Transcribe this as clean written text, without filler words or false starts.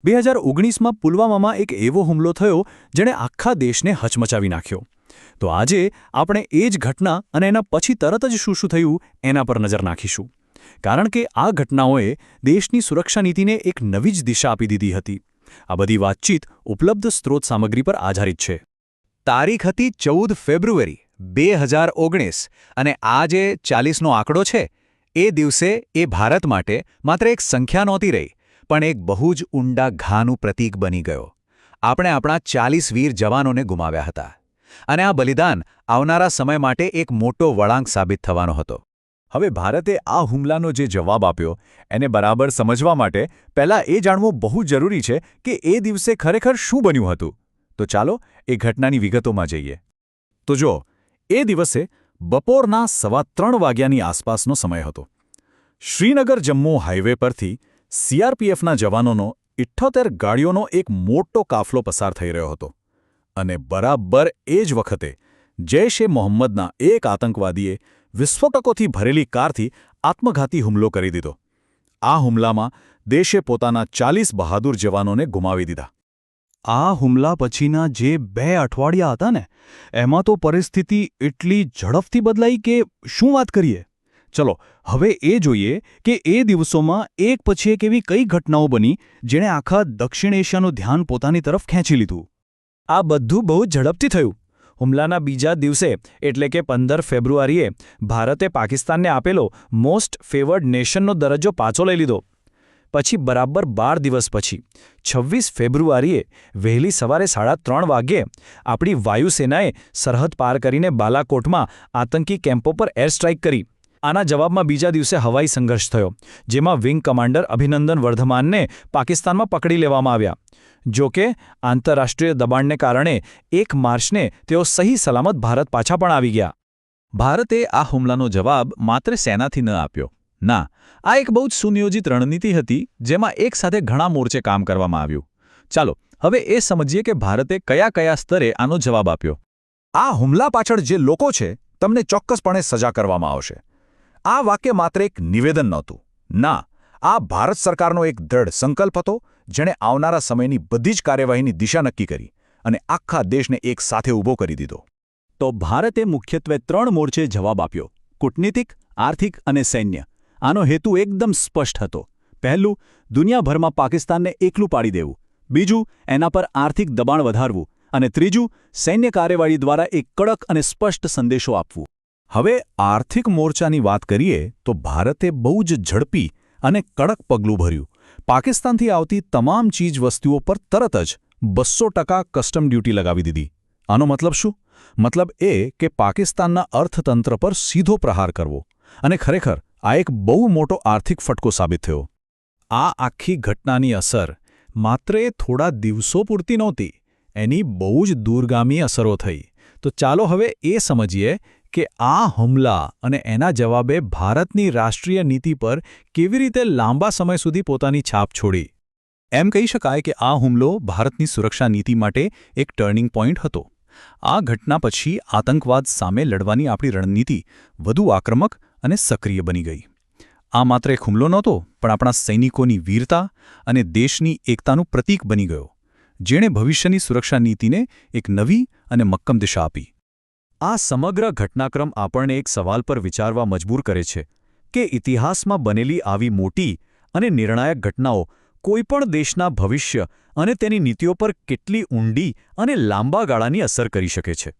2019માં પુલવામામાં એક એવો હુમલો થયો જેણે આખા દેશને હચમચાવી નાખ્યો. તો આજે આપણે એ જ ઘટના અને એના પછી તરત જ શું શું થયું એના પર નજર નાખીશું. કારણ કે આ ઘટનાઓએ દેશની સુરક્ષા નીતિને એક નવી જ દિશા આપી દીધી હતી. આ બધી વાતચીત ઉપલબ્ધ સ્ત્રોત સામગ્રી પર આધારિત છે. તારીખ હતી 14 ફેબ્રુઆરી 2019 અને આ જે 40નો આંકડો છે એ દિવસે એ ભારત માટે માત્ર એક સંખ્યા નહોતી રહી, પણ એક બહુ જ ઊંડા ઘાનું પ્રતીક બની ગયો. આપણે આપણા 40 વીર જવાનોને ગુમાવ્યા હતા અને આ બલિદાન આવનારા સમય માટે એક મોટો વળાંક સાબિત થવાનો હતો. હવે ભારતે આ હુમલાનો જે જવાબ આપ્યો એને બરાબર સમજવા માટે પહેલાં એ જાણવું બહુ જરૂરી છે કે એ દિવસે ખરેખર શું બન્યું હતું. તો ચાલો એ ઘટનાની વિગતોમાં જઈએ. તો જો એ દિવસે બપોરના 3:15 વાગ્યાની આસપાસનો સમય હતો. શ્રીનગર જમ્મુ હાઈવે પરથી સીઆરપીએફના જવાનોનો 78 ગાડીઓનો એક મોટો કાફલો પસાર થઈ રહ્યો હતો અને બરાબર એ જ વખતે જૈશ-એ-મોહમ્મદના એક આતંકવાદીએ વિસ્ફોટકોથી ભરેલી કારથી આત્મઘાતી હુમલો કરી દીધો. આ હુમલામાં દેશે પોતાના 40 બહાદુર જવાનોને ગુમાવી દીધા. આ હુમલા પછીના જે 2 અઠવાડિયા હતા ને, એમાં તો પરિસ્થિતિ એટલી ઝડપથી બદલાઈ કે શું વાત કરીએ. ચલો હવે એ જોઈએ કે એ દિવસોમાં એક પછી એક એવી કઈ ઘટનાઓ બની જેણે આખા દક્ષિણ એશિયાનું ધ્યાન પોતાની તરફ ખેંચી લીધું. આ બધું બહુ ઝડપથી થયું. હુમલાના બીજા દિવસે એટલે કે 15 ફેબ્રુઆરીએ ભારતે પાકિસ્તાનને આપેલો મોસ્ટ ફેવર્ડ નેશનનો દરજ્જો પાછો લઈ લીધો. પછી બરાબર 12 દિવસ પછી 26 ફેબ્રુઆરીએ વહેલી સવારે 3:30 વાગ્યે આપણી વાયુસેનાએ સરહદ પાર કરીને બાલાકોટમાં આતંકી કેમ્પો પર એર સ્ટ્રાઇક કરી. આના જવાબમાં બીજા દિવસે હવાઈ સંઘર્ષ થયો, જેમાં વિંગ કમાન્ડર અભિનંદન વર્ધમાનને પાકિસ્તાનમાં પકડી લેવામાં આવ્યા. જો કે આંતરરાષ્ટ્રીય દબાણને કારણે 1 માર્ચને તેઓ સહી સલામત ભારત પાછા પણ આવી ગયા. ભારતે આ હુમલાનો જવાબ માત્ર સેનાથી ન આપ્યો. ના, આ એક બહુ જ સુનિયોજિત રણનીતિ હતી જેમાં એકસાથે ઘણા મોરચે કામ કરવામાં આવ્યું. ચાલો હવે એ સમજીએ કે ભારતે કયા સ્તરે આનો જવાબ આપ્યો. આ હુમલા પાછળ જે લોકો છે તમને ચોક્કસપણે સજા કરવામાં આવશે. આ વાક્ય માત્ર એક નિવેદન નહોતું. ના, આ ભારત સરકારનો એક દૃઢ સંકલ્પ હતો જેણે આવનારા સમયની બધી જ કાર્યવાહીની દિશા નક્કી કરી અને આખા દેશને એક સાથે ઊભો કરી દીધો. તો ભારતે મુખ્યત્વે 3 મોરચે જવાબ આપ્યો: કૂટનીતિક, આર્થિક અને સૈન્ય. આનો હેતુ એકદમ સ્પષ્ટ હતો. પહેલું, દુનિયાભરમાં પાકિસ્તાનને એકલું પાડી દેવું. બીજું, એના પર આર્થિક દબાણ વધારવું. અને ત્રીજું, સૈન્ય કાર્યવાહી દ્વારા એક કડક અને સ્પષ્ટ સંદેશો આપવું. હવે આર્થિક મોરચાની વાત કરીએ તો ભારતે બહુ જ ઝડપી અને કડક પગલું ભર્યું. પાકિસ્તાનથી આવતી તમામ ચીજવસ્તુઓ પર તરત જ 200% કસ્ટમ ડ્યુટી લગાવી દીધી. આનો મતલબ શું? મતલબ એ કે પાકિસ્તાનના અર્થતંત્ર પર સીધો પ્રહાર કરવો. અને ખરેખર આ એક બહુ મોટો આર્થિક ફટકો સાબિત થયો. આ આખી ઘટનાની અસર માત્ર એ થોડા દિવસો પૂરતી નહોતી, એની બહુ જ દૂરગામી અસરો થઈ. તો ચાલો હવે એ સમજીએ કે આ હુમલા અને એના જવાબે ભારતની રાષ્ટ્રીય નીતિ પર કેવી રીતે લાંબા સમય સુધી પોતાની છાપ છોડી. એમ કહી શકાય કે આ હુમલો ભારતની સુરક્ષા નીતિ માટે એક ટર્નિંગ પોઈન્ટ હતો. આ ઘટના પછી આતંકવાદ સામે લડવાની આપણી રણનીતિ વધુ આક્રમક અને સક્રિય બની ગઈ. આ માત્ર એક હુમલો નહોતો, પણ આપણા સૈનિકોની વીરતા અને દેશની એકતાનું પ્રતીક બની ગયો, જેણે ભવિષ્યની સુરક્ષા નીતિને એક નવી અને મક્કમ દિશા આપી. આ સમગ્ર ઘટનાક્રમ આપણને એક સવાલ પર વિચારવા મજબૂર કરે છે કે ઇતિહાસમાં બનેલી આવી મોટી અને નિર્ણાયક ઘટનાઓ કોઈપણ દેશના ભવિષ્ય અને તેની નીતિઓ પર કેટલી ઊંડી અને લાંબા ગાળાની અસર કરી શકે છે.